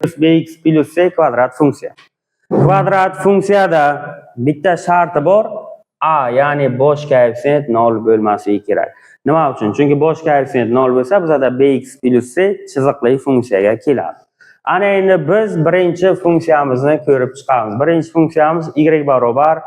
bx plus c kvadrat funksiya. Kvadrat funksiyada bitta sharti bor. A, ya'ni bosh koeffitsient 0 bo'lmasligi kerak. Nima uchun? Chunki bosh koeffitsient 0 bo'lsa, bizda bx plus c chiziqli funksiyaga keladi. Ana endi biz birinchi funksiyamizni ko'rib chiqamiz. Birinchi funksiyamiz y barobar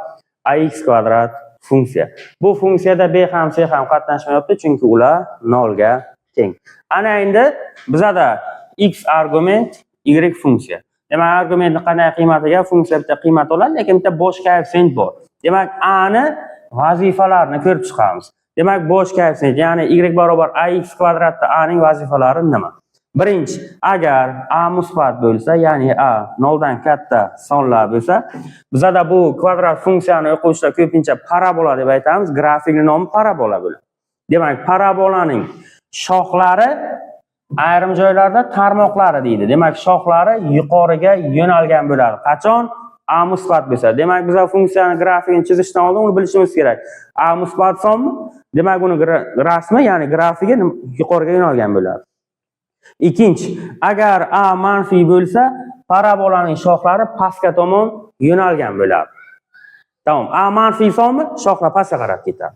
ax kvadrat funksiya. Bu funksiyada b ham c ham qatnashmayapti, chunki ular 0 ga teng. Ana endi bizda x argument, y funksiya. Demak, argumentning qanday qiymatiga funksiya bitta qiymat oladi, lekin bitta bosh koeffitsient bor. Demak, a ni vazifalarini ko'rib chiqamiz. Demak, bosh koeffitsient, ya'ni y barobar ax kvadratda a ning vazifalari nima? Birinchi, agar a musbat bo'lsa, ya'ni a 0 dan katta sonlar bo'lsa, bizda bu kvadrat funksiyani o'quvchilar ko'pincha parabola deb aytamiz. Grafikning nomi parabola bo'ladi. Demak, parabolaning shoxlari ayrim joylarda tarmoqlari deydi. Demak, shoxlari yuqoriga yo'nalgan bo'ladi. Qachon? A musbat bo'lsa. Demak, biz funksiyani grafikini chizishdan oldin uni bilishimiz kerak. A musbat sonmi? Demak, uni rasmi, ya'ni grafigi yuqoriga yo'nalgan bo'ladi. Ikkinchi, agar a manfiy bo'lsa, parabolaning shoxlari pastga tomon yo'nalgan bo'ladi. Tamom. A manfiy sonmi? Shoxlar pastga qarab ketadi.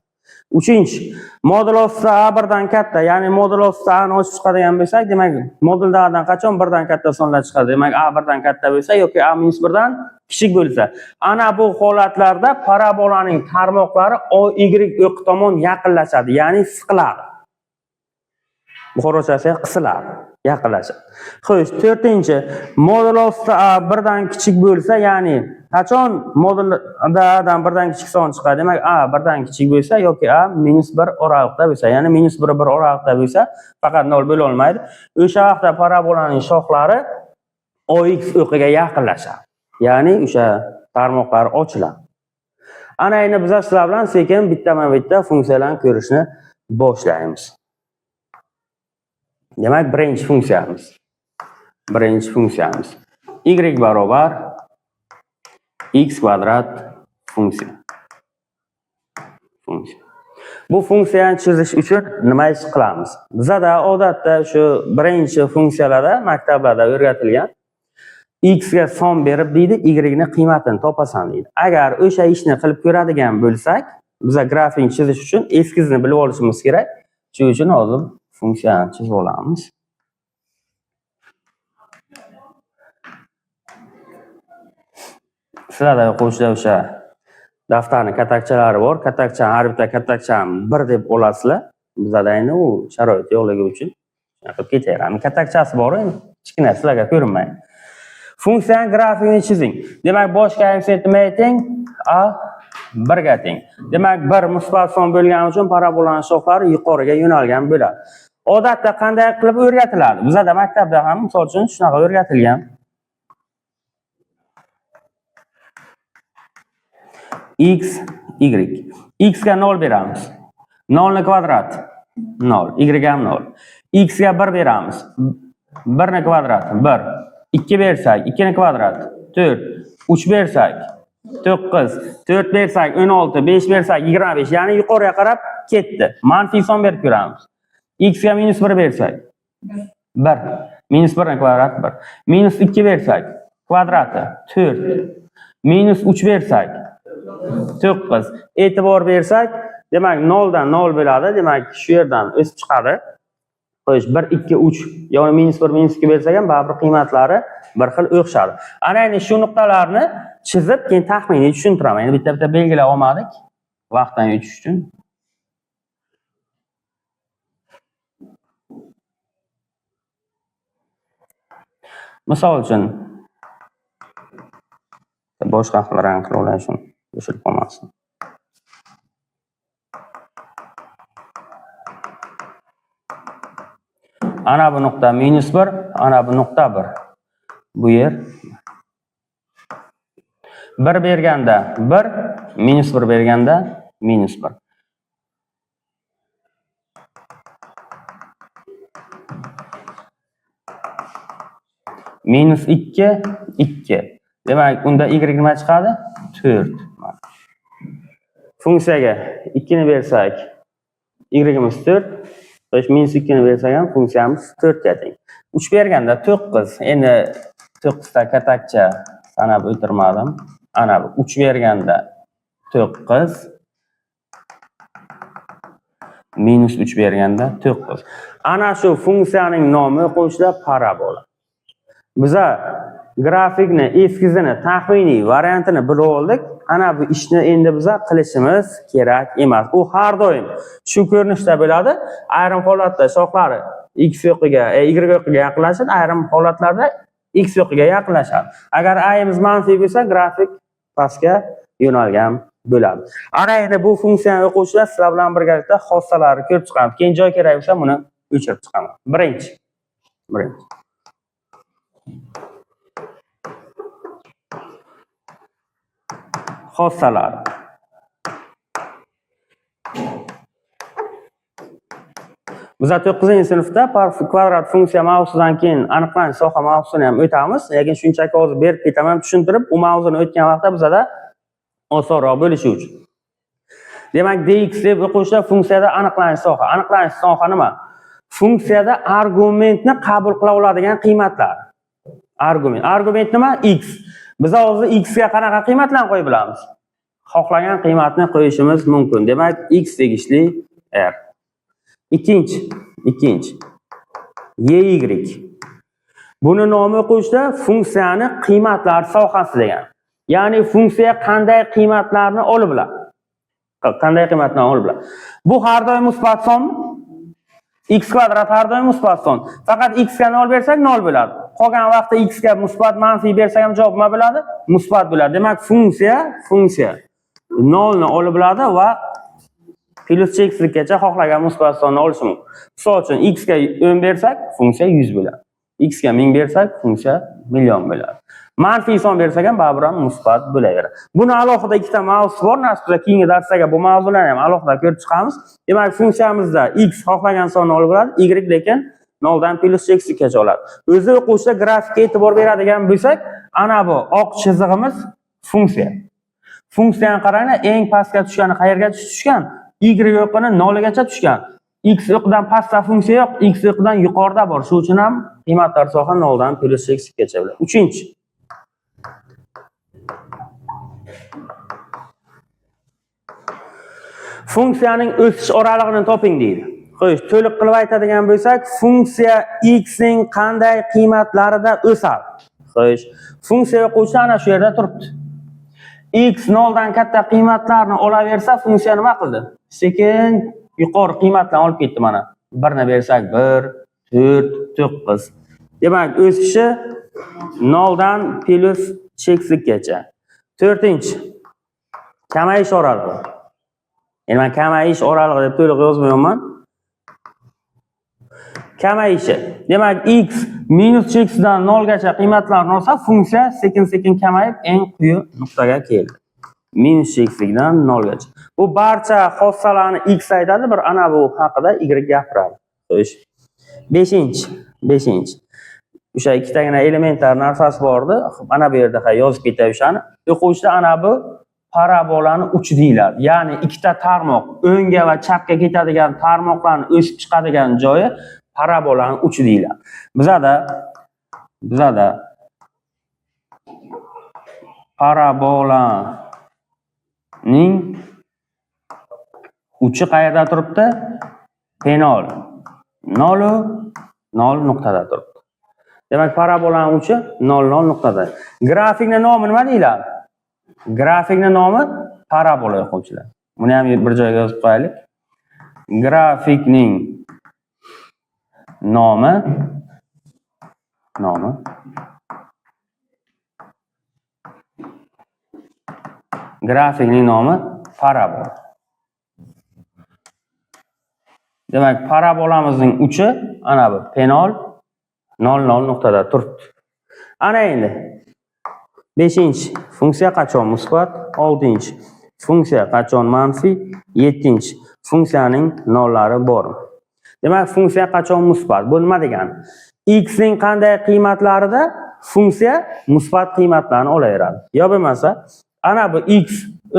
Uchinchi, modulosda a birdan katta, ya'ni modulosda a ni ochib chiqadigan bo'lsak, demak, modulda a dan qachon birdan katta sonlar chiqadi? Demak, a birdan katta bo'lsa yoki a minus birdan kichik bo'lsa, ana bu holatlarda parabolaning tarmoqlari o y o'q tomon yaqinlashadi, ya'ni siqiladi. Buxorochasi qisiladi, yaqinlashadi. Xo'sh, to'rtinchi, modulosda a birdan kichik bo'lsa, ya'ni qachon modulda a dan birdan kichik son chiqadi? Demak, a birdan kichik bo'lsa yoki a minus 1 oraliqda bo'lsa, ya'ni minus 1 oraliqda bo'lsa, faqat 0 bo'la olmaydi. O'sha vaqtda parabolaning shoxlari ox o'qiga yaqinlashadi. Ya'ni o'sha tarmoqlar ochiladi. Ana endi biz sizlar bilan sekin bittama-bitta funksiyalarni ko'rishni boshlaymiz. Demak, birinchi funksiyamiz y barobar x kvadrat funksiya. Bu funksiyani chizish uchun nima ish qilamiz? Bizda odatda shu birinchi funksiyalarda maktablarda o'rgatilgan x ga son berib deydi, y ni qiymatini topasan deydi. Agar o'sha ishni qilib ko'radigan bo'lsak, biz grafikni chizish uchun eskizni bilib olishimiz kerak. Shuning uchun hozir funksiyani chizib olamiz. Sizlarda o'quvchilar o'sha daftarning katakchalari bor. Katakchani har bitta katakchani 1 deb olasizlar. Bizda endi u sharoit yo'qligi uchun qilib ketaveramiz. Katakchasi bor, endi kichkina sizlarga ko'rinmaydi. Funksiyaning grafikini chizing. Demak, bosh koeffitsient nimaga teng? A 1 ga teng. Demak, 1 musbat son bo'lgani uchun parabolaning shoxlari yuqoriga yo'nalgan bo'ladi. Odatda qanday qilib o'rgatiladi? Bizda maktabda ham misol uchun shunaqa o'rgatilgan. X, y. X ga 0 beramiz. 0 ni kvadrat 0, y ham 0. X ga 1 beramiz. 1 ni kvadrat 1. 2 bersak 2 ni kvadrat 4. 3 bersak 9, 4 bersak 16, 5 bersak 25, ya'ni yuqoriga qarab ketdi. Manfiy son berib ko'ramiz. X ga minus 1 bersak 1. Minus 1 ni kvadrat 1. Minus 2 bersak kvadrati 4. Minus 3 bersak 9. E'tibor bersak, demak 0 dan 0 bo'ladi. Demak, shu yerdan o'sib chiqadi. Qo'yish 1, 2, 3 yoki minus 1, minus 2 bersak ham baribir qiymatlari bir xil o'xshadi. Ana endi shu nuqtalarni chizib, keyin taxminiy tushuntiraman. Endi bitta-bitta belgilab olmadik vaqtdan yutish uchun. Misol uchun boshqa xil rang qilib olay shuni, o'chirib qolmasin. Ana bu nuqta minus 1, ana bu nuqta 1. Bu yer 1 berganda 1, minus 1 berganda minus 1. Minus 2, 2. Demak, unda y nima chiqadi? 4. Funksiyaga 2 ni bersak, y-imiz 4. Minus 2 ni bersak ham funksiyamiz 4 ga teng. 3 berganda 9. Endi 9 ta katakcha sanab o'tirmadim. Ana bu 3 berganda 9 minus 3 berganda 9. Ana shu funksiyaning nomi qo'shilib parabola. Biza grafikni eskizini taxminiy variantini bilib oldik. Ana bu ishni endi biza qilishimiz kerak emas. U har doim shu ko'rinishda bo'ladi. Ayrim holatda shoxlari x yoqiga, y yoqiga yaqinlashadi, ayrim holatlarda x yoqiga yaqinlashadi. Agar ayimiz manfiy bo'lsa, grafik pastga yo'nalgan bo'ladi. Ana endi bu funksiyani o'quvchilar sizlar bilan birgalikda xossalarini ko'rib chiqamiz. Keyin joy kerak bo'lsa, buni o'chirib chiqaman. Birinchi. Xossalar. Biz 9-sinfda kvadrat funksiya mavzusidan keyin aniqlanish soha mavzusini ham o'tamiz. Lekin shunchaki hozir berib ketaman tushuntirib, u mavzuni o'tgan vaqtda bizada osonroq bo'lishi uchun. Demak, dx deb o'quvchilar funksiyada aniqlanish soha. Aniqlanish soha nima? Funksiyada argumentni qabul qila oladigan qiymatlar. Argument nima? X. Biz hozir x ga qanaqa qiymatlarni qo'yib bilamiz? Xohlagan qiymatni qo'yishimiz mumkin. Demak, x tegishli r. Ikkinchi y. Buni nomi o'quvchilar funksiyani qiymatlar sohasi degan. Ya'ni funksiya qanday qiymatlarni olib biladi? Bu har doim musbat sonmi? X kvadrat har doim musbat son. Faqat x ga 0 bersak 0 bo'ladi. Qolgan vaqtda x ga musbat manfiy bersak ham javob nima bo'ladi? Musbat bo'ladi. Demak, funksiya 0 ni olib biladi va plus cheksizgacha xohlagan musbat sonni olishi mumkin. Misol uchun x ga 10 bersak, funksiya 100 bo'ladi. X ga 1000 bersak, funksiya million bo'ladi. Manfiy son bersak ham baribir ham musbat bo'laveradi. Buni alohida ikkita mavzu bor. Nasibda keyingi darslarga bu mavzularni ham alohida ko'rib chiqamiz. Demak, funksiyamizda x xohlagan sonni olib oladi, y lekin 0 dan plus cheksizgacha oladi. O'zi o'quvchilar grafikka e'tibor beradigan bo'lsak, ana bu oq chizig'imiz funksiya. Funksiyani qaranglar, eng pastga tushgani qayerga tushgan? Y yo'qini 0 gacha tushgan. X yo'qdan pastda funksiya yo'q, x yo'qdan yuqorida bor. Shuning uchun ham qiymatlar soha 0 dan plus cheksizgacha bo'ladi. Uchinchi. Funksiyaning o'sish oralig'ini toping deydi. Xo'sh, to'liq qilib aytadigan bo'lsak, funksiya x ning qanday qiymatlarida o'sadi? Xo'sh, funksiya o'quvchilar ana shu yerda turibdi. X 0 dan katta qiymatlarni olaversa, funksiya nima qildi? Sekin yuqori qiymatlarni olib ketdi mana. 1 ni bersak 1, 4, 9. Demak, o'sishi 0 dan plus cheksizgacha. 4-chi. Kamayish oralig'i. Endi men kamayish oralig'i deb to'liq yozmayapman. Kamayishi. Demak, x minus cheksizdan 0 gacha qiymatlarni olsa, funksiya sekin-sekin kamayib eng quyi nuqtaga keldi. Minus cheksizdan 0 gacha. Bu barcha xossalarni x aytadi, bir ana bu haqida y gapiradi. Xo'sh. 5-chi. O'sha ikkitagina elementar narsasi bordi. Mana bu yerda yozib ketay o'shani. O'quvchilar ana bu parabolani uchi deyiladi. Ya'ni ikkita tarmoq o'ngga va chapga ketadigan tarmoqlarni o'sib chiqadigan joyi parabolani uchi deyiladi. Bizada parabolaning uchi qayerda turibdi? P0. 0 nuqtada turibdi. Demak, parabolaning uchi 0 nuqtada. Grafikning nomi nima deyiladi? Grafikning nomi parabola o'quvchilar. Buni ham bir joyga yozib qo'yaylik. Grafikning nomi parabola. Demak, parabolamizning uchi ana bu P0 0 nuqtada turibdi. Ana endi 5-chi funksiya qachon musbat, 6-chi funksiya qachon manfiy, 7-chi funksiyaning nollari bormi? Demak, funksiya qachon musbat? Bu nima degani? X ning qanday qiymatlarida funksiya musbat qiymatlarni olaveradi. Yo bo'lmasa, ana bu x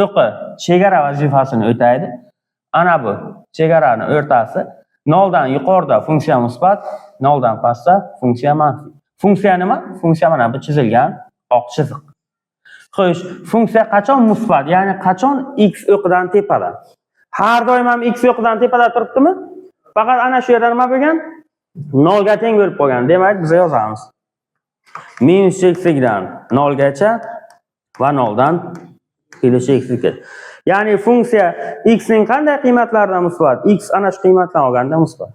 o'qi chegara vazifasini o'taydi. Ana bu chegarani o'rtasi 0 dan yuqorida funksiya musbat, 0 dan pastda funksiya manfiy. Funksiya nima? Funksiya mana bu chizilgan oq chiziq. Xo'sh, funksiya qachon musbat, ya'ni qachon x o'qidan tepada? Har doim ham x o'qidan tepada turibdimi? Faqat ana shu yerda nima bo'lgan? 0 ga teng bo'lib qolgan. Demak, biz yozamiz. -dan 0 gacha va 0 dan -xgacha. Ya'ni funksiya x ning qanday qiymatlarida musbat? X ana shu qiymatdan olganda musbat.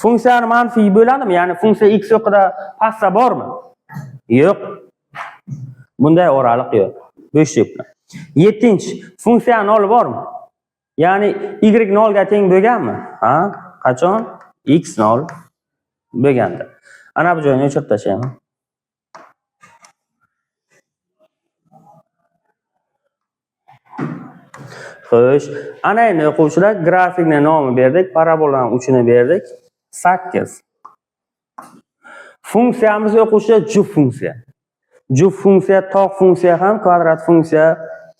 Funksiyani manfiy bo'ladimi? Ya'ni funksiya x o'qida pastda bormi? Yo'q. Bunday oraliq yo'q. Bo'shlik bilan. 7-chi, funksiya 0 bormi? Ya'ni y 0 ga teng bo'lganmi? Ha? Qachon? X 0 bo'lganda. Ana bu joyni o'chirib tashlayman. Xo'sh, ana endi o'quvchilar grafikning nomini berdik, parabolaning uchini berdik. 8. Funksiyamiz o'quvchilar juft funksiya. Juft funksiya, tog' funksiya ham kvadrat funksiya,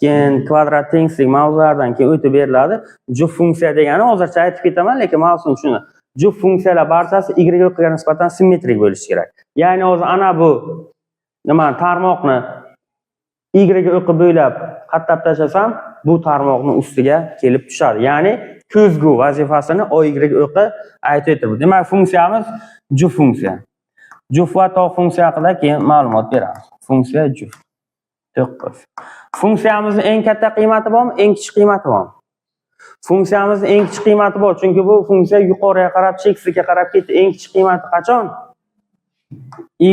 keyin kvadrat tengsizlik mavzulardan keyin o'tib beriladi. Juft funksiya degani hozircha aytib ketaman, lekin mavzuni tushunadi. Juft funksiyalar barchasi y o'qiga nisbatan simmetrik bo'lishi kerak. Ya'ni hozir ana bu nima tarmoqni y o'qi bo'ylab qatlab tashlasam, bu tarmoqning ustiga kelib tushadi. Ya'ni ko'zgu vazifasini y o'qi aytib o'tirdi. Demak, funksiyamiz juft funksiya. Juft va tog' funksiya haqida keyin ma'lumot beramiz. Funksiya juft. 9. Funksiyamizning eng katta qiymati bormi, eng kichik qiymati bormi? Funksiyamizning eng kichik qiymati bor, chunki bu funksiya yuqoriga qarab, cheksizga qarab ketdi. Eng kichik qiymati qachon? Y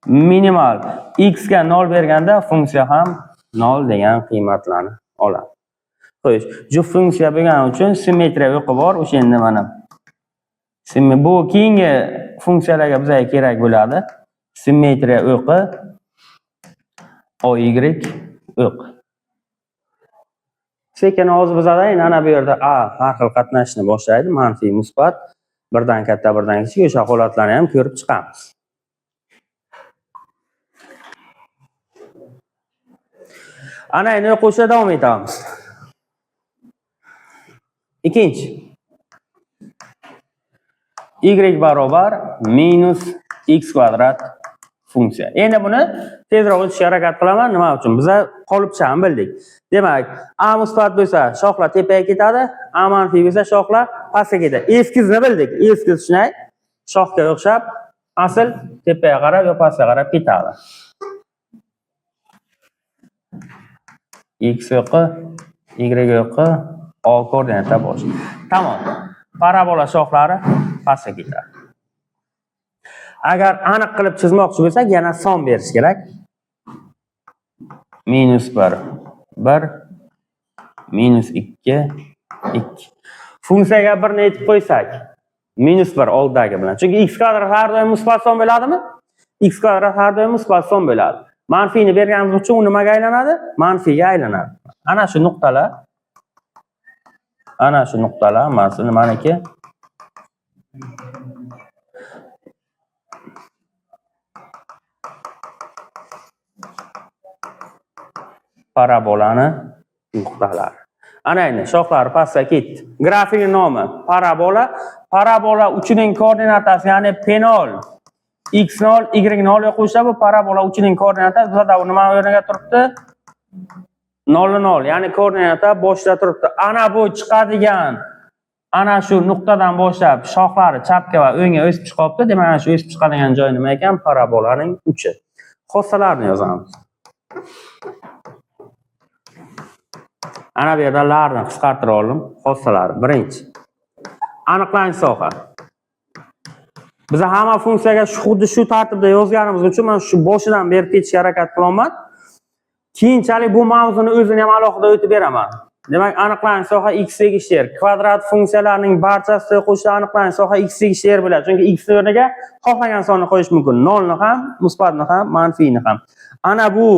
minimal x ga 0 berganda funksiya ham 0 degan qiymatlarni oladi. Xo'sh, juft funksiya bo'lgani uchun simmetriya o'qi bor, o'sha endi mana. Bu keyingi funksiyalarga bizga kerak bo'ladi. Simmetriya o'qi y o'q. Sekin hozir bizada ana bu yerda a har xil qatnashishni boshlaydi, manfiy, musbat, birdan katta, birdan kichik, o'sha holatlarni ham ko'rib chiqamiz. Ana endi o'qishda davom etamiz. Ikkinchi. Y barobar -x kvadrat funksiya. Endi buni tezroq o'tishga harakat qilaman. Nima uchun? Biz qolipchani bildik. Demak, a musbat bo'lsa, shoxlar tepaga ketadi, a manfiy bo'lsa, shoxlar pastga ketadi. Eskizni bildik. Eskiz shunday shoxga o'xshab, asl tepaga qarab yo pastga qarab ketadi. X o'qi, y o'qi, o koordinata bosh. Tamom. Parabola shoxlari pastga ketadi. Agar aniq qilib chizmoqchi bo'lsak, yana son berish kerak. -1, 1, -2, 2. Funksiyaga 1 ni aytib qo'ysak, -1 oldidagi bilan. Chunki x kvadrat har doim musbat son bo'ladimi? X kvadrat har doim musbat son bo'ladi. Manfiyni berganimiz uchun u nimaga aylanadi? Manfiyga aylanadi. Ana shu nuqtalar hammasi nimaniki? Parabolani nuqtalari. Ana endi shoxlari pastga ketdi. Grafikning nomi parabola. Parabola uchining koordinatasi, ya'ni P0, x0, y0 qo'shsa bu parabola uchining koordinatasi. Bizda bu nima o'rniga turibdi? 0, 0, ya'ni koordinata boshda turibdi. Ana bu chiqadigan ana shu nuqtadan boshlab shoxlari chapga va o'ngga o'sib chiqibdi. Demak, ana shu o'sib chiqadigan joy nima ekan? Parabolaning uchi. Xossalarini yozamiz. Ana bu yerda larni qisqartirib oldim. Xossalari. Birinchi. Aniqlanish soha. Biz hamma funksiyaga xuddi shu tartibda yozganimiz uchun men shu boshidan berib ketishga harakat qilaman. Keyinchalik bu mavzuni o'zini ham alohida o'tib beraman. Demak, aniqlanish soha x tegishli. Kvadrat funksiyalarining barchasida qo'shilgan aniqlanish soha x tegishli bo'ladi. Chunki x o'rniga xohlagan sonni qo'yish mumkin. 0 ni ham, musbatni ham, manfiyni ham. Ana bu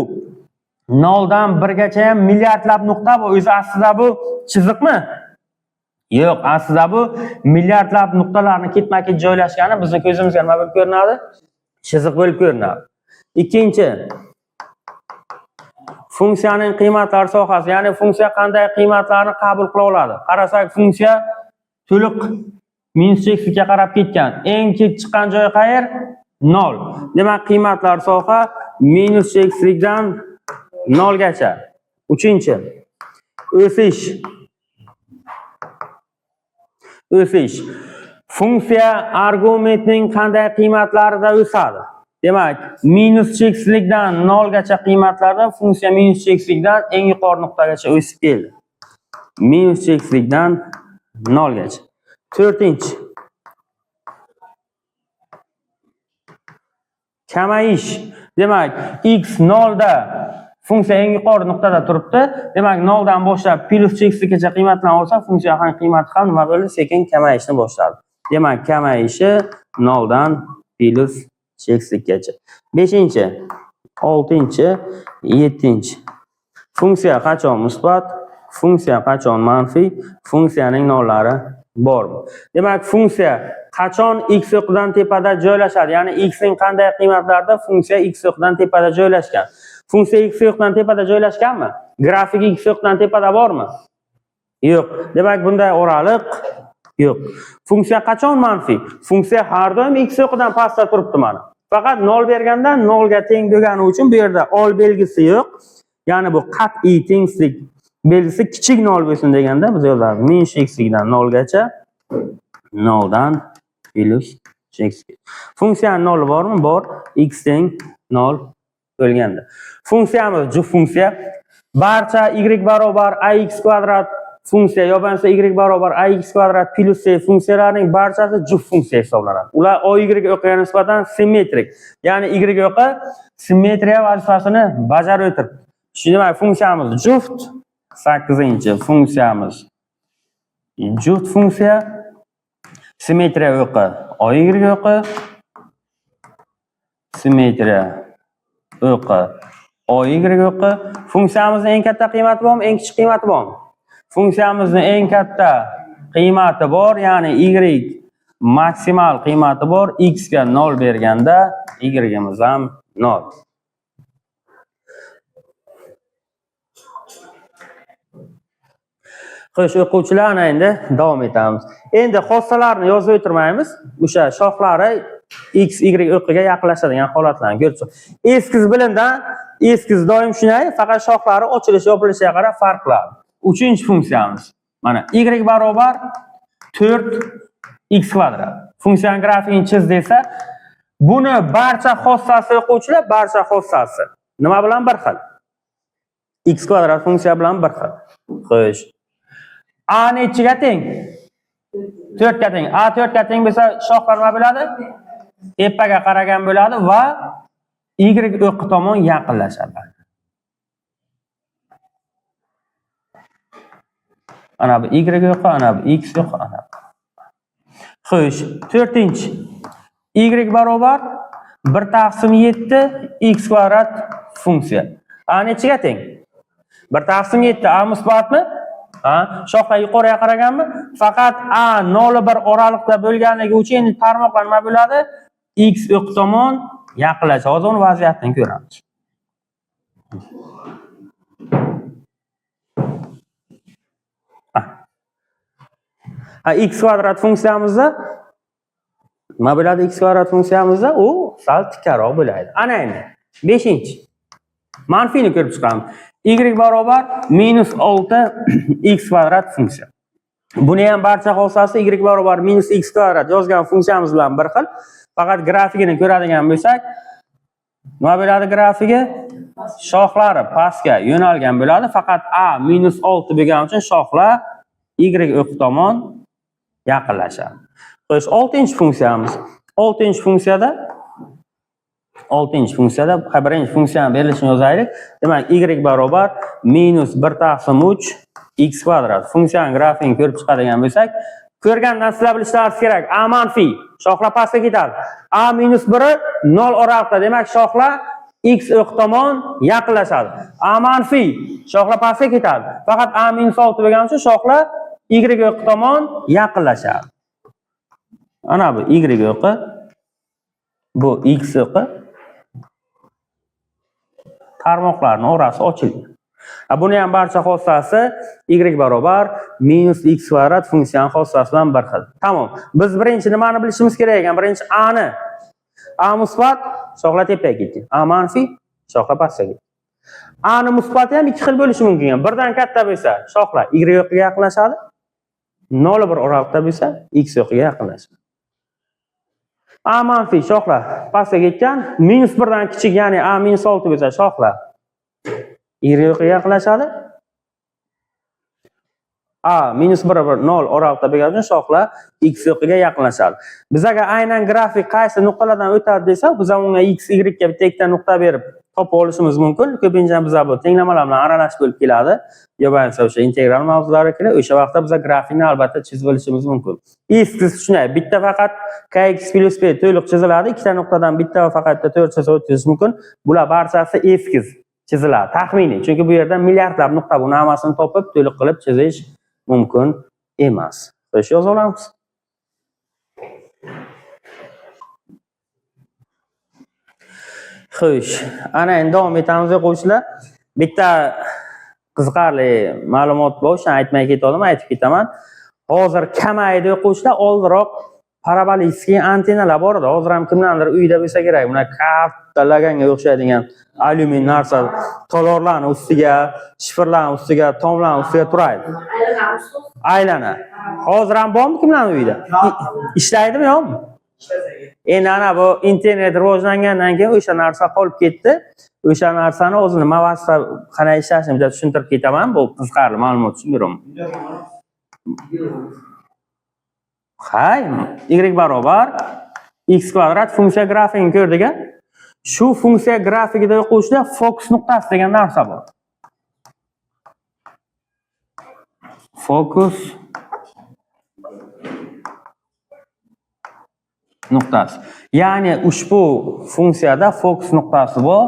0 dan 1 gacha ham milliardlab nuqta bu. O'zi aslida bu chiziqmi? Yo'q, aslida bu milliardlab nuqtalarni ketma-ket joylashgani bizning ko'zimizga nima bo'lib ko'rinadi? Chiziq bo'lib ko'rinadi. Ikkinchi, funksiyaning qiymatlar sohasi, ya'ni funksiya qanday qiymatlarni qabul qila oladi? Qarasak, funksiya to'liq -ga qarab ketgan. Eng kek chiqqan joyi qayer? 0. Demak, qiymatlar soha minus cheksizlikdan 0 gacha. 3-chi. O'sish. Funksiya argumentning qanday qiymatlarida o'sadi? Demak, minus cheksizlikdan 0 gacha qiymatlarda funksiya minus cheksizlikdan eng yuqori nuqtagacha o'sib keldi. Minus cheksizlikdan 0 gacha. 4-chi. Kamayish. Demak, x 0 da funksiya eng yuqori nuqtada turibdi. Demak, 0 dan boshlab plus cheksizlikgacha qiymatlarni olsa, funksiya qiymati ham nima bo'ldi? Sekin kamayishni boshladi. Demak, kamayishi 0 dan plus cheksizlikgacha. 5-chi, 6-chi, 7-chi. Funksiya qachon musbat, funksiya qachon manfiy, funksiyaning nollari bormi? Demak, funksiya qachon x o'qidan tepada joylashadi? Ya'ni x ning qanday qiymatlarida funksiya x o'qidan tepada joylashgan? Funksiya x o'qidan tepada joylashganmi? Grafik x o'qidan tepada bormi? Yo'q. Demak, bunday oraliq yo'q. Funksiya qachon manfiy? Funksiya har doim x o'qidan pastda turibdi mana. Faqat 0 berganda 0 ga teng bo'lgani uchun bu yerda ol belgisi yo'q. Ya'ni bu qat'iy tengsizlik belgisi kichik 0 bo'lsin deganda biz yozamiz minus cheksizlikdan 0 gacha, 0 dan plus cheksizlik. Funksiyaning 0 bormi? Bor. X teng 0 bo'lganda. Funksiyamiz juft funksiya. Barcha y barobar ax kvadrat funksiya yo bo'lmasa y barobar ax kvadrat plus c funksiyalarining barchasi juft funksiya hisoblanadi. Ular oy o'qiga nisbatan simmetrik. Ya'ni y o'qi simmetriya vazifasini bajarib o'tiribdi. Shu demak, funksiyamiz juft. 8-chi funksiyamiz juft funksiya. Simmetriya o'qi oy o'qi, simmetriya o'qi oy o'qi. Funksiyamizning eng katta qiymati bormi, eng kichik qiymati bormi? Funksiyamizning eng katta qiymati bor, ya'ni y maksimal qiymati bor. X ga 0 berganda y'imiz ham 0. Xo'sh, o'quvchilar, endi davom etamiz. Endi xossalarni yozib o'tirmaymiz. O'sha shoxlari x, y o'qiga yaqinlashadigan holatlarni ko'rib chiq. Eskiz bilimdan eskiz doim shunday, faqat shoxlari ochilish, yopilishiga qarab farq qiladi. 3-chi funksiyamiz. Mana y barobar 4x kvadrat. Funksiyaning grafikini chiz desa, buni barcha xossasi o'quvchilar, barcha xossasi nima bilan bir xil? X kvadrat funksiya bilan bir xil. Xo'sh. A nechiga teng? 4 ga teng. A 4 ga teng bo'lsa, shoxlar nima bo'ladi? Tepaga qaragan bo'ladi va y o'qi tomon yaqinlashadi. Ana bu y o'qi, ana bu x o'qi, ana. Xo'sh, 4-chi. Y barobar 1/7 x kvadrat funksiya. A nechiga teng? 1/7 A musbatmi? Shoxlar yuqoriga qaraganmi? Faqat A 0,1 oraliqda bo'lganligi uchun endi tarmoqlar nima bo'ladi? X o'qi tomon yaqinlashadi. Hozir uni vaziyatdan ko'ramiz. X kvadrat funksiyamizda nima bo'ladi? X kvadrat funksiyamizda u sal tikkaroq bo'ladi. Ana endi 5-chi. Manfiyni ko'rib chiqamiz. Y barobar minus 6 x kvadrat funksiya. Buni ham barcha xossasi y barobar minus x kvadrat yozgan funksiyamiz bilan bir xil. Faqat grafikini ko'radigan bo'lsak, nima bo'ladi grafiki? Shoxlari pastga yo'nalgan bo'ladi. Faqat a minus 6 bo'lgani uchun shoxlar y o'qi tomon yaqinlashadi. Xo'sh, 6-chi funksiyamiz. 6-chi funksiyada birinchi funksiyani berilishini yozaylik. Demak, y barobar minus 1/3 x kvadrat. Funksiyaning grafikini ko'rib chiqadigan bo'lsak, ko'rgandan sizlar bilishlaringiz kerak. A manfiy, shoxlar pastga ketadi. A minus 1 0 oraliqda. Demak, shoxlar x o'qi tomon yaqinlashadi. A manfiy, shoxlar pastga ketadi. Faqat a minus 6 bo'lgani uchun shoxlar y o'qi tomon yaqinlashadi. Ana bu y o'qi, bu x o'qi. Tarmoqlarning orasi ochilgan. Buni ham barcha xossasi y barobar minus x kvadrat funksiyaning xossasi bilan bir xil. Tamom. Biz birinchi nimani bilishimiz kerak ekan? Birinchi a ni. A musbat shoxlar tepaga ketgan. A manfiy shoxlar pastga ketgan. A ni musbati ham ikki xil bo'lishi mumkin. Birdan katta bo'lsa, shoxlar y yoqqa yaqinlashadi. 0,1 oraliqda bo'lsa, x yoqqa yaqinlashadi. A manfiy shoxlar pastga ketgan, -1 dan kichik, ya'ni A -6 bo'lsa, shoxlar y yoqqa yaqinlashadi. A -1 0 oraliqda bo'lgani uchun shoxlar x yoqqa yaqinlashadi. Biz agar aynan grafik qaysi nuqtalardan o'tadi desa, biz unga x, y ga bitta ikkita nuqta berib topib olishimiz mumkin. Ko'pincha bizlar bu tenglamalar bilan aralashib bo'lib keladi. Yo bo'lmasa o'sha integral mavzularga keladi. O'sha vaqtda biz grafikni albatta chizib olishimiz mumkin. Eskiz shunday, bitta faqat kx + b to'liq chiziladi. Ikkita nuqtadan bitta va faqat to'rtchasi o'tish mumkin. Bular barchasi eskiz chiziladi, taxminiy. Chunki bu yerda milliardlab nuqta buni hammasini topib, to'liq qilib chizish mumkin emas. Xo'sh, yoza olamiz. Xo'sh, ana endi davom etamiz o'quvchilar. Bitta qiziqarli ma'lumot bor, shuni aytmay ketdim, aytib ketaman. Hozir kamaydi o'quvchilar, oldinroq parabolический antenalar bor edi. Hozir ham kimlardir uyida bo'lsa kerak, buna katta laganga o'xshaydigan alyumin narsa tolorlarning ustiga, shifrlarning ustiga, tomlarning ustiga turadi. Aylana. Hozir ham bormi kimlarning uyida? Ishlaydimi yo'qmi? Endi ana bu internet rivojlangandan keyin o'sha narsa qolib ketdi. O'sha narsani o'zi nima vaqtda qanday ishlashini bitta tushuntirib ketaman. Bu qiziqarli ma'lumot uchun beraman. Hay, y barobar x kvadrat funksiya grafikini ko'rdik. Shu funksiya grafikida o'quvchilar fokus nuqtasi degan narsa bor. Fokus nuqtasi. Ya'ni ushbu funksiyada fokus nuqtasi bor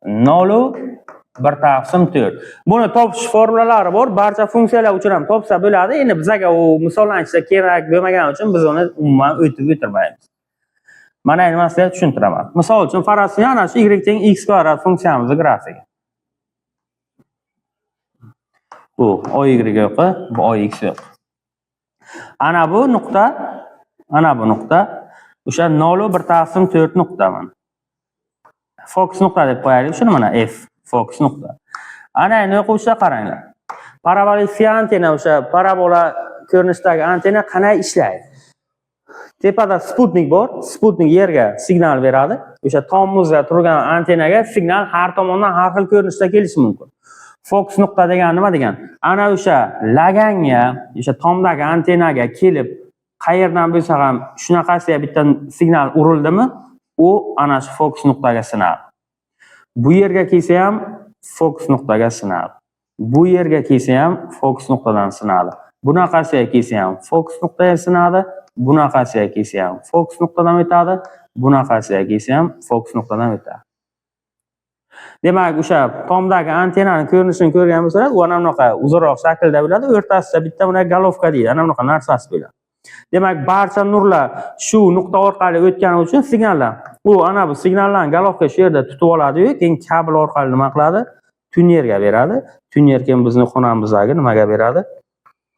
0,1/4. Buni topish formulalari bor. Barcha funksiyalar uchun ham topsa bo'ladi. Endi bizga u misollanishda kerak bo'lmagani uchun biz uni umuman o'tib o'tirmaymiz. Mana endi men sizga tushuntiraman. Misol uchun faraz qiling, ana shu y teng x kvadrat funksiyamizning grafiki. Bu oy yo'qi, bu oy x yo'q. Ana bu nuqta, ana bu nuqta o'sha 0,1/4 nuqta mana. Fokus nuqta deb qo'yaylik, shuni mana f fokus nuqta. Ana endi o'quvchilar qaranglar. Parabolik antena, o'sha parabola ko'rinishdagi antena qanday ishlaydi? Tepada sputnik bor. Sputnik yerga signal beradi. O'sha tomimizda turgan antenaga signal har tomondan har xil ko'rinishda kelishi mumkin. Fokus nuqta degani nima degan? Ana o'sha laganga, o'sha tomdagi antenaga kelib, qayerdan bo'lsa ham shunaqasiga bitta signal urildimi, u ana shu fokus nuqtaga sinadi. Bu yerga kelsa ham fokus nuqtaga sinadi. Bu yerga kelsa ham fokus nuqtadan sinadi. Bunaqasiga kelsa ham fokus nuqtaga sinadi. Bunaqasiga kelsa ham fokus nuqtadan o'tadi. Bunaqasiga kelsa ham fokus nuqtadan o'tadi. Demak, o'sha tomdagi antenaning ko'rinishini ko'rgan bo'lsalar, u ana bunaqa uzunroq shaklda bo'ladi. O'rtasida bitta buni galovka deydi. Ana bunaqa narsasi bo'ladi. Demak, barcha nurlar shu nuqta orqali o'tgani uchun signallar. U ana bu signallarni galovka shu yerda tutib oladi-yu, keyin kabel orqali nima qiladi? Tunerga beradi. Tuner keyin bizning xonamizdagi nimaga beradi?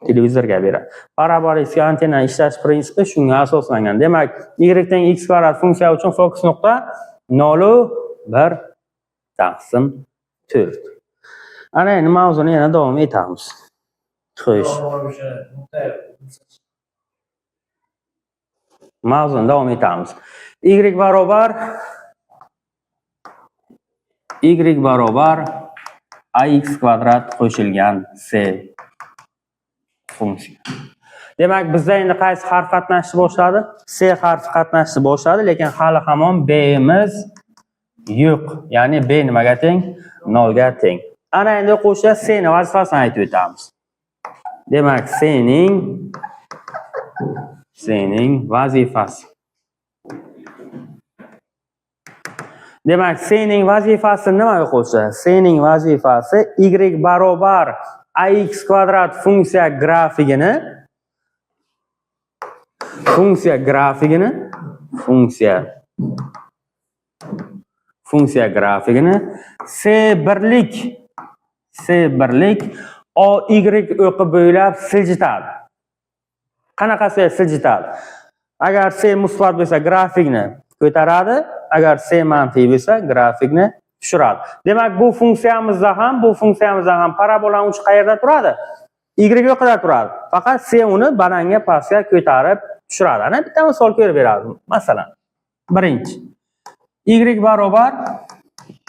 Televizorga beradi. Parabolik antena ishlash prinsipi shunga asoslangan. Demak, y teng x kvadrat funksiya uchun fokus nuqta 0,1/4. Ana endi mavzuni yana davom etamiz. Xo'sh. Mavzuni davom etamiz. Y barobar ax kvadrat qo'shilgan c funksiya. Demak, bizda endi qaysi harf qatnashni boshladi? C harfi qatnashni boshladi, lekin hali hamon b imiz yo'q. Ya'ni b nimaga teng? 0 ga teng. Ana endi o'quvchilar c ni vazifasini aytib o'tamiz. Demak, c ning vazifasi. Demak, c ning vazifasi nima o'quvchilar? C ning vazifasi y barobar ax kvadrat funksiya grafikini c birlik oy o'qi bo'ylab siljitadi. Qanaqasiga siljitadi? Agar c musbat bo'lsa grafikni ko'taradi, agar c manfiy bo'lsa, grafikni tushiradi. Demak, bu funksiyamizda ham parabola uchi qayerda turadi? Y yoqida turadi. Faqat c uni badanga pastga ko'tarib tushiradi. Ana bitta misol ko'rib beradi. Masalan, birinchi y barobar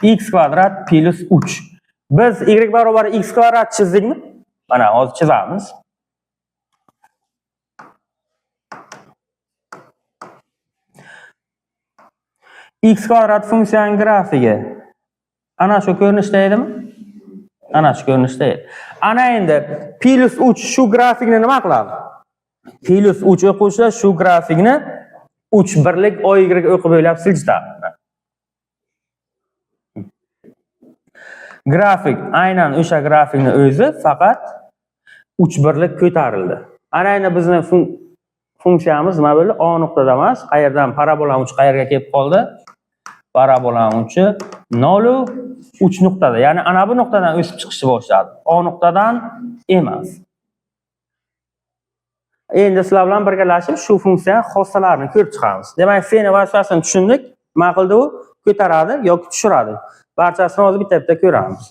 x kvadrat plus 3. Biz y barobar x kvadrat chizdikmi? Mana hozir chizamiz. X kvadrat funksiyaning grafigi ana shu ko'rinishda edimi? Ana shu ko'rinishda edi. Ana endi plus 3 shu grafikni nima qiladi? Plus 3 o'quvchilar shu grafikni 3 birlik oy o'qib bo'ylab siljitadi. Grafik aynan o'sha grafikni o'zi faqat 3 birlik ko'tarildi. Ana endi bizning funksiyamiz nima bo'ldi? A nuqtada emas, qayerdan parabola uchi qayerga kelib qoldi? Parabola uchi 0 3 nuqtada. Ya'ni ana bu nuqtadan o'sib chiqishni boshladi. A nuqtadan emas. Endi sizlar bilan birgalashib shu funksiya xossalarini ko'rib chiqamiz. Demak, f-ni vazifasini tushundik. Nima qildi u? Ko'taradi yoki tushiradi. Barchasini hozir bitta-bitta ko'ramiz.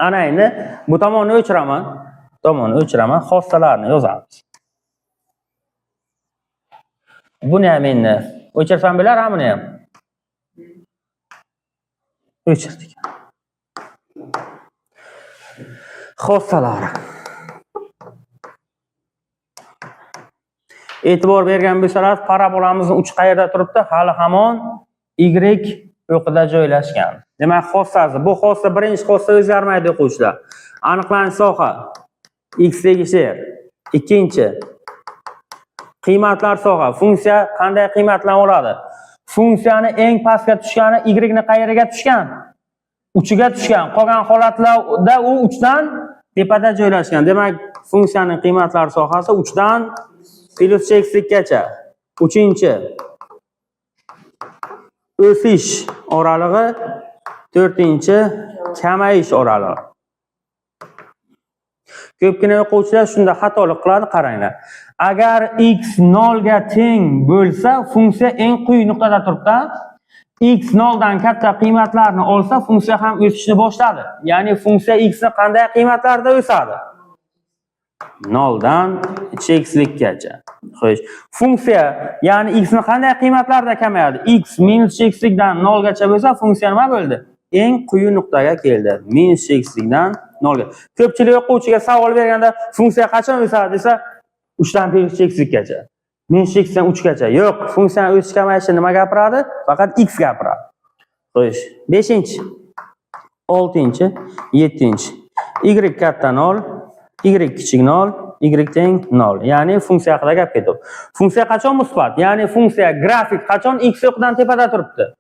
Ana endi bu tomonni o'chiraman. Xossalarni yozamiz. Buni ham endi o'chirsam bo'lar, buni ham. O'chirdik. Xossalari. E'tibor bergan bo'lsangiz, parabolamizning uchi qayerda turibdi? Hali hamon y o'qida joylashgan. Demak, xossasi, bu xossa birinchi xossa o'zgarmaydi o'quvchilar. Aniqlanish soha x tegishli. Ikkinchi qiymatlar soha. Funksiya qanday qiymatlarni oladi? Funksiyani eng pastga tushgani y ni qayeriga tushgan? Uchiga tushgan. Qolgan holatlarda u 3 dan tepada joylashgan. Demak, funksiyaning qiymatlar sohasi 3 dan plus chekislikgacha. Uchinchi o'sish oralig'i, to'rtinchi kamayish oralig'i. Ko'pgina o'quvchilar shunda xatolik qiladi, qaranglar. Agar x 0 ga teng bo'lsa, funksiya eng quyi nuqtada turibdi. X 0 dan katta qiymatlarni olsa, funksiya ham o'sishni boshladi. Ya'ni funksiya x ni qanday qiymatlarda o'sadi? 0 dan chekislikgacha. Xo'sh, funksiya ya'ni x ni qanday qiymatlarda kamayadi? X minus chekislikdan 0 gacha bo'lsa, funksiya nima bo'ldi? Eng quyi nuqtaga keldi. Minus chekislikdan 0 ga. Ko'pchilik o'quvchiga savol berganda, funksiya qachon o'sadi desa, 3 dan plus chekislikgacha. Minus chekislikdan 3 gacha. Yo'q, funksiya o'sish kamayishi nima gapiradi? Faqat x gapiradi. Xo'sh, 5-chi, 6-chi, 7-chi. Y katta 0, y kichik 0, y teng 0. Ya'ni funksiya haqida gap ketdi. Funksiya qachon musbat? Ya'ni funksiya grafik qachon x o'qidan tepada turibdi?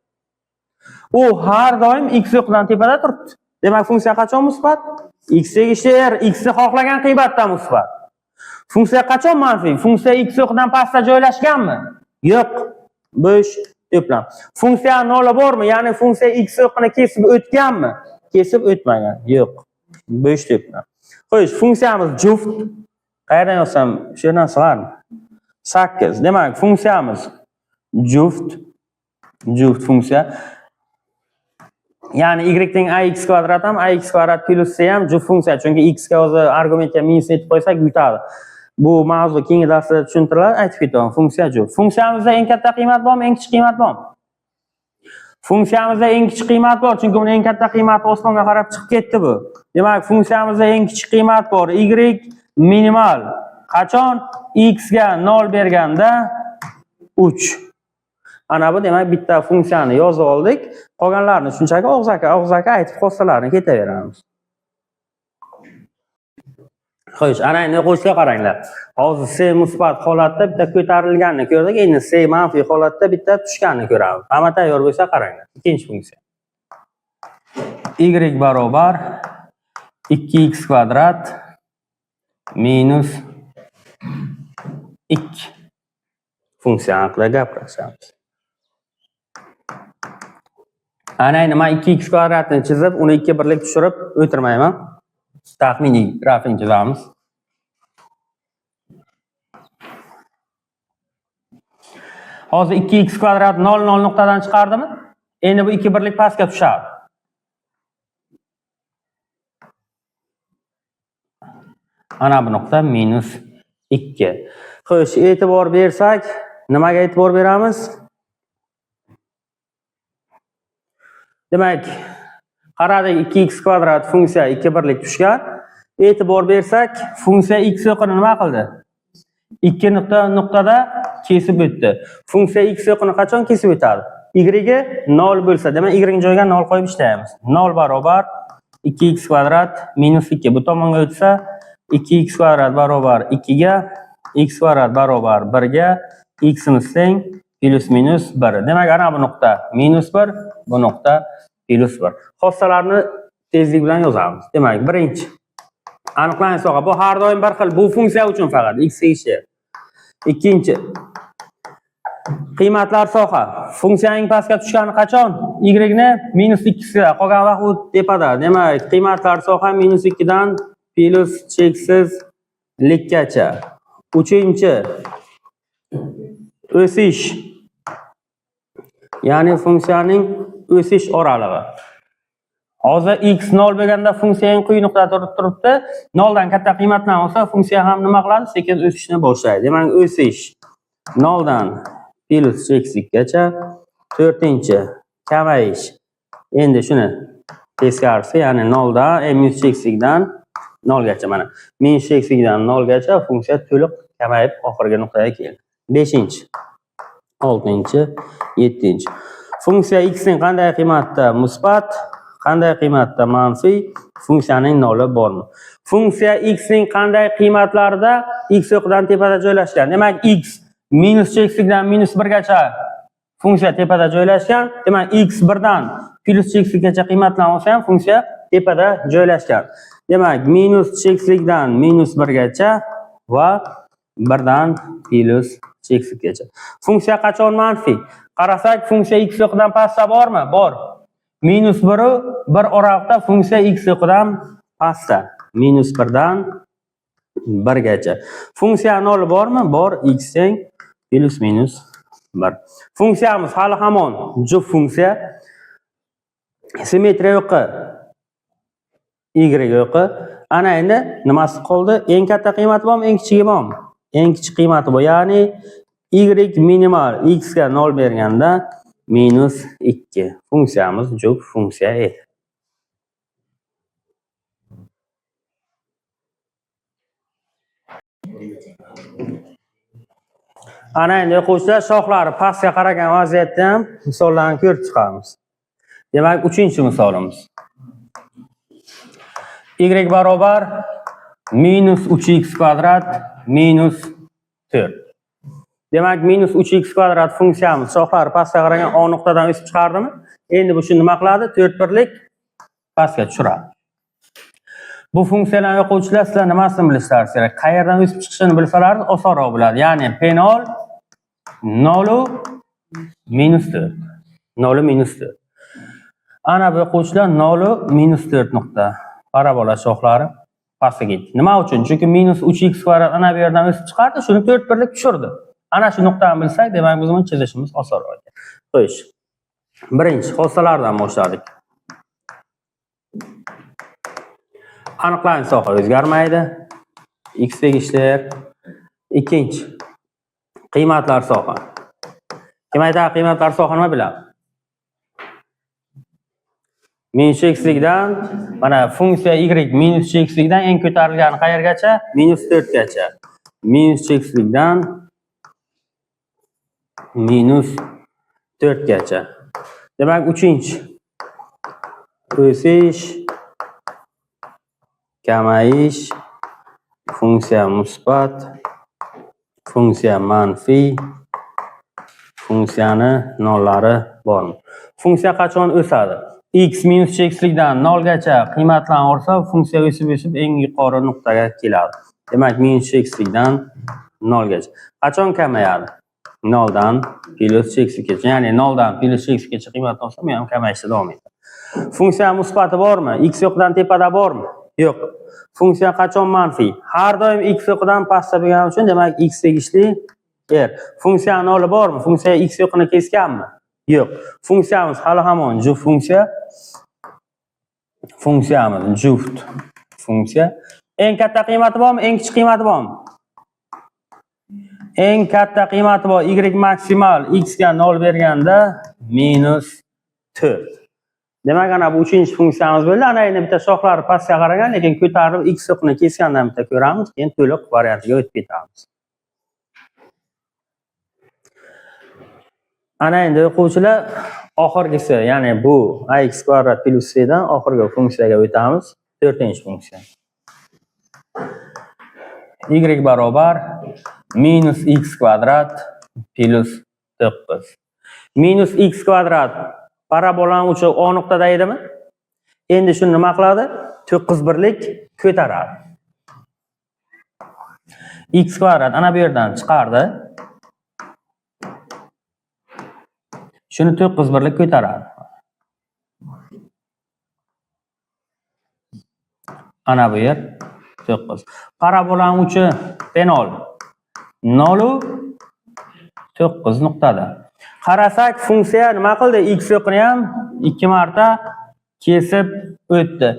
U har doim x o'qidan tepada turibdi. Demak, funksiya qachon musbat? X tegishli r, x ni xohlagan qiymatda musbat. Funksiya qachon manfiy? Funksiya x o'qidan pastda joylashganmi? Yo'q. Bo'sh to'plam. Funksiya 0 bormi? Ya'ni funksiya x o'qini kesib o'tganmi? Kesib o'tmagan. Yo'q. Bo'sh to'plam. Xo'sh, funksiyamiz juft. Qayerdan yozsam, shu yerdan sig'armi? 8. Demak, funksiyamiz juft funksiya. Ya'ni y teng ax kvadrat ham, ax kvadrat plus c ham juft funksiya. Chunki x ga o'zi argumentga minus etib qo'ysak, yutadi. Bu mavzu keyingi darsda tushuntiriladi, aytib ketaman. Funksiya juft. Funksiyamizda eng katta qiymat bormi, eng kichik qiymat bormi? Funksiyamizda eng kichik qiymat bor, chunki uni eng katta qiymati osmonga qarab chiqib ketdi bu. Demak, funksiyamizda eng kichik qiymat bor. Y minimal. Qachon? X ga 0 berganda 3. Ana bu demak bitta funksiyani yozib oldik. Qolganlarini shunchaki og'zaki aytib xossalarni ketaveramiz. Xo'sh, ana endi o'quvchilar qaranglar. Hozir c musbat holatda bitta ko'tarilganini ko'rdik, endi c manfiy holatda bitta tushganini ko'ramiz. Hamma tayyor bo'lsa qaranglar. Ikkinchi funksiya. Y barobar 2x kvadrat minus 2. Funksiya haqida gapiramiz. Ana endi men 2x kvadratni chizib, uni 2 birlik tushirib o'tirmayman. Taxminiy grafikni chizamiz. Hozir 2x kvadrat 0 0 nuqtadan chiqardimi? Endi bu 2 birlik pastga tushadi. Ana bu nuqta -2. Xo'sh, e'tibor bersak, nimaga e'tibor beramiz? Demak, qaradik 2x kvadrat funksiya 2 birlik tushgan. E'tibor bersak, funksiya x yo'qini nima qildi? 2 nuqtada kesib o'tdi. Funksiya x yo'qini qachon kesib o'tadi? Y 0 bo'lsa, demak y ning joyiga 0 qo'yib ishlaymiz. 0 barobar 2x kvadrat -2. Bu tomonga o'tsa 2x kvadrat barobar 2 ga, x kvadrat barobar 1 ga, x imiz teng plus minus 1. Demak, ana bu nuqta -1, bu nuqta +1. Xossalarni tezlik bilan yozamiz. Demak, birinchi aniqlanish soha. Bu har doim bir xil. Bu funksiya uchun faqat x tegishi. Ikkinchi qiymatlar soha. Funksiyaning pastga tushgani qachon? Y ni -2 ga, qolgan vaqt u tepada. Demak, qiymatlar soha -2 dan plus cheksizlikgacha. Uchinchi o'sish. Ya'ni funksiyaning o'sish oralig'i. Hozir x 0 bo'lganda funksiyaning quyi nuqtada turibdi. 0 dan katta qiymatdan olsa, funksiya ham nima qiladi? Sekin o'sishni boshlaydi. Demak, o'sish 0 dan plus cheksizlikgacha. To'rtinchi kamayish. Endi shuni teskarisi, ya'ni 0 dan minus cheksizlikdan 0 gacha. Mana minus cheksizlikdan 0 gacha funksiya to'liq kamayib oxirgi nuqtaga keldi. 5-chi, 6-chi, 7-chi. Funksiya x ning qanday qiymatda musbat, qanday qiymatda manfiy, funksiyaning noli bormi? Funksiya x ning qanday qiymatlarida x yo'qdan tepada joylashgan? Demak, x minus cheksizlikdan minus 1 gacha funksiya tepada joylashgan. Demak, x 1 dan plus cheksizlikgacha qiymatlarni olsa ham funksiya tepada joylashgan. Demak, minus cheksizlikdan minus 1 gacha va 1 dan plus cheksizlikgacha. Funksiya qachon manfiy? Qarasak, funksiya x yo'qdan pastda bormi? Bor. Minus 1 oraliqda funksiya x yo'qdan pastda. Minus 1 dan 1 gacha. Funksiya noli bormi? Bor. X teng plus minus 1. Funksiyamiz hali hamon juft funksiya. Simmetriya yo'qi. Y yo'qi. Ana endi nimasi qoldi? Eng katta qiymati bormi, eng kichigi bormi? Eng kichik qiymati bor. Ya'ni y minimal x ga 0 berganda -2. Funksiyamiz juft funksiya edi. Ana endi o'quvchilar shoxlari pastga qaragan vaziyatda ham misollarni ko'rib chiqamiz. Demak, 3-misolimiz. Y barobar -3x kvadrat -4. Demak, -3x kvadrat funksiyamiz shoxlari pastga qaragan O nuqtadan o'sib chiqardimi? Endi bu shuni nima qiladi? 4 birlik pastga tushiradi. Bu funksiyalarni o'quvchilar sizlar nimasini bilishlaringiz kerak? Qayerdan o'sib chiqishini bilsalaringiz osonroq bo'ladi. Ya'ni P0 0 -4. 0 -4. Ana bu o'quvchilar 0 -4 nuqta. Parabola shoxlari pastga ketdi. Nima uchun? Chunki -3x kvadrat ana bu yerdan o'sib chiqardi, shuni 4 birlik tushirdi. Ana shu nuqtani bilsak, demak biz uni chizishimiz osonroq. Xo'sh. Birinchi xossalardan boshladik. Aniqlanish soha o'zgarmaydi. X tegishli. Ikkinchi qiymatlar soha. Kim aytadi qiymatlar soha nima biladi? Minus cheksizlikdan mana funksiya y minus cheksizlikdan eng ko'tarilgani qayergacha? -4 gacha. Minus cheksizlikdan -4 gacha. Demak, 3-chi o'sish, kamayish, funksiya musbat, funksiya manfiy, funksiyani nollari bormi? Funksiya qachon o'sadi? X minus cheksizlikdan 0 gacha qiymatlarni olsa, funksiya o'sib eng yuqori nuqtaga keladi. Demak, minus cheksizlikdan 0 gacha. Qachon kamayadi? 0 dan plus cheksizlikgacha. Ya'ni 0 dan plus cheksizlikgacha qiymatni olsa, bu ham kamayishda davom etadi. Funksiya musbati bormi? X yo'qdan tepada bormi? Yo'q. Funksiya qachon manfiy? Har doim x yo'qdan pastda bo'lgani uchun, demak x tegishli Funksiyani noli bormi? Funksiya x yo'qini kesganmi? Yo'q. Funksiyamiz hali hamon juft funksiya. Funksiyamiz juft funksiya. Eng katta qiymati bormi? Eng kichik qiymati bormi? Eng katta qiymati bor. Y maksimal x ga 0 berganda -4. Demak, ana bu 3-funksiyamiz bo'ldi. Ana endi bitta shoxlari pastga qaragan, lekin ko'tarilib x yo'qini kesgandan bitta ko'ramiz, keyin to'liq variantiga o'tib ketamiz. Ana endi o'quvchilar oxirgisi, ya'ni bu ax kvadrat plus c dan oxirgi funksiyaga o'tamiz. 4-funksiya. Y barobar -x kvadrat plus 9. -x kvadrat parabolani uchi O nuqtada edimi? Endi shuni nima qiladi? 9 birlik ko'taradi. X kvadrat ana bu yerdan chiqardi. Shuni 9 birlik ko'taradi. Ana bu yer 9. Parabolani uchi P0. 0 9 nuqtada. Qarasak, funksiya nima qildi? X yo'qini ham 2 marta kesib o'tdi.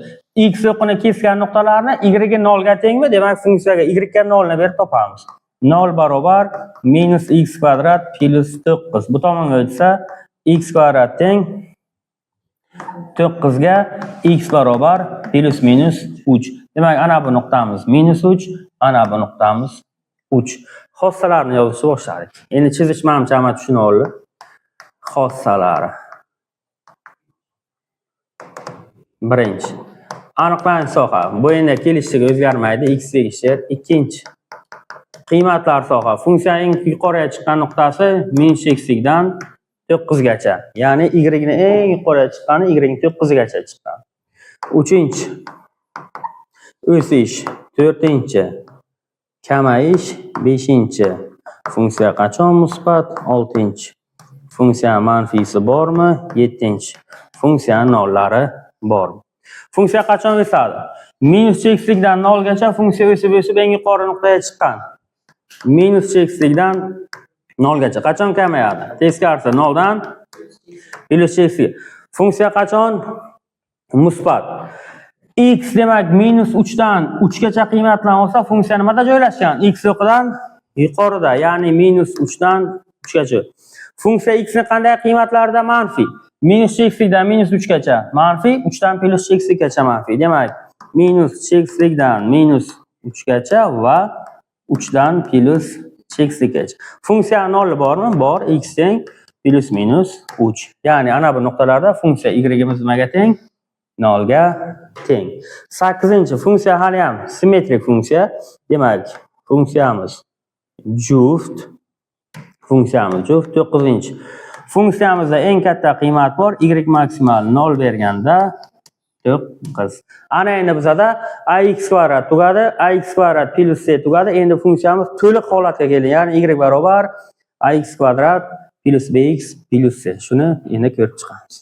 X yo'qini kesgan nuqtalarni y ga 0 ga tengmi? Demak, funksiyaga y ga 0 ni berib topamiz. 0 barobar -x kvadrat plus 9. Bu tomonga o'tsa x kvadrat teng 9 ga x barobar plus minus 3. Demak, ana bu nuqtamiz -3, ana bu nuqtamiz 3. Xossalarni yozishni boshladik. Endi chizish manimcha hamma tushunib oldi. Xossalari. Birinchi. Aniqlanish soha. Bu endi kelishligi o'zgarmaydi. X tegishli. Ikkinchi. Qiymatlar soha. Funksiya eng yuqoriga chiqqan nuqtasi -x dan 9 gacha. Ya'ni y ni eng yuqoriga chiqqani y ning 9 gacha chiqqan. Uchinchi. O'sish. 4-chi. Kamayish. 5-chi. Funksiya qachon musbat? 6-chi. Funksiya manfiysi bormi? 7-chi. Funksiya nollari bormi? Funksiya qachon o'sadi? -x dan 0 gacha funksiya o'sib eng yuqori nuqtaga chiqqan. -x dan 0 gacha. Qachon kamayadi? Teskarisi 0 dan +x. Funksiya qachon musbat? X demak -3 dan 3 gacha qiymatlan olsa, funksiya nimada joylashgan? X yo'qidan yuqorida, ya'ni -3 dan 3 gacha. Funksiya x ni qanday qiymatlarda manfiy? -x dan -3 gacha manfiy, 3 dan +x gacha manfiy. Demak, -x dan -3 gacha va 3 dan +x gacha. Funksiya 0 bormi? Bor. X teng +-3. Ya'ni ana bu nuqtalarda funksiya y nimaga teng? 0 ga teng. 8-chi funksiya hali ham simmetrik funksiya. Demak, funksiyamiz juft. 9-chi. Funksiyamizda eng katta qiymat bor. Y maksimal 0 berganda 9. Ana endi bizada ax kvadrat tugadi, ax kvadrat plus c tugadi. Endi funksiyamiz to'liq holatga keldi. Ya'ni y barobar ax kvadrat plus bx plus c. Shuni endi ko'rib chiqamiz.